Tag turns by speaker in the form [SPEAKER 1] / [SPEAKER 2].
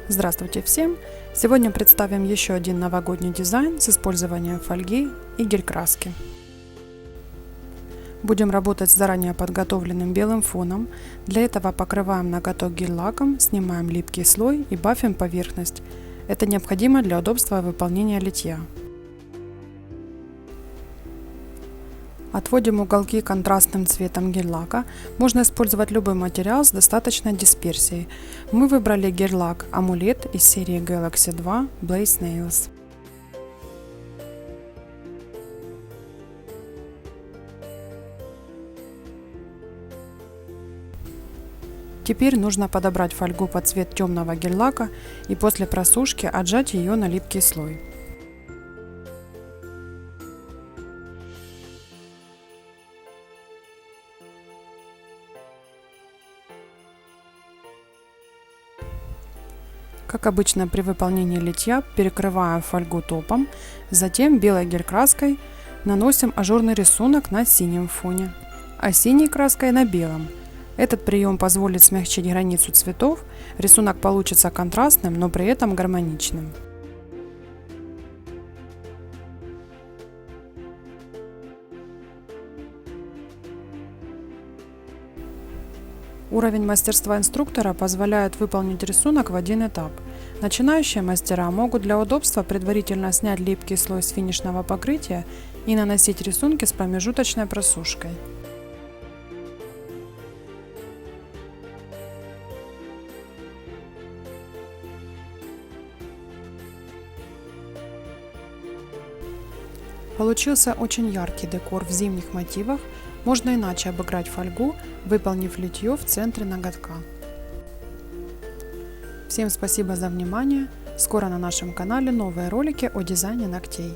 [SPEAKER 1] Здравствуйте всем! Сегодня представим еще один новогодний дизайн с использованием фольги и гель-краски. Будем работать с заранее подготовленным белым фоном. Для этого покрываем ноготок гель-лаком, снимаем липкий слой и бафим поверхность. Это необходимо для удобства выполнения литья. Отводим уголки контрастным цветом гель-лака. Можно использовать любой материал с достаточной дисперсией. Мы выбрали гель-лак Амулет из серии Galaxy 2 Blaze Nails. Теперь нужно подобрать фольгу под цвет темного гель-лака и после просушки отжать ее на липкий слой. Как обычно при выполнении литья, перекрываем фольгу топом, затем белой гель-краской наносим ажурный рисунок на синем фоне, а синей краской на белом. Этот прием позволит смягчить границу цветов, рисунок получится контрастным, но при этом гармоничным. Уровень мастерства инструктора позволяет выполнить рисунок в один этап. Начинающие мастера могут для удобства предварительно снять липкий слой с финишного покрытия и наносить рисунки с промежуточной просушкой. Получился очень яркий декор в зимних мотивах. Можно иначе обыграть фольгу, выполнив литье в центре ноготка. Всем спасибо за внимание. Скоро на нашем канале новые ролики о дизайне ногтей.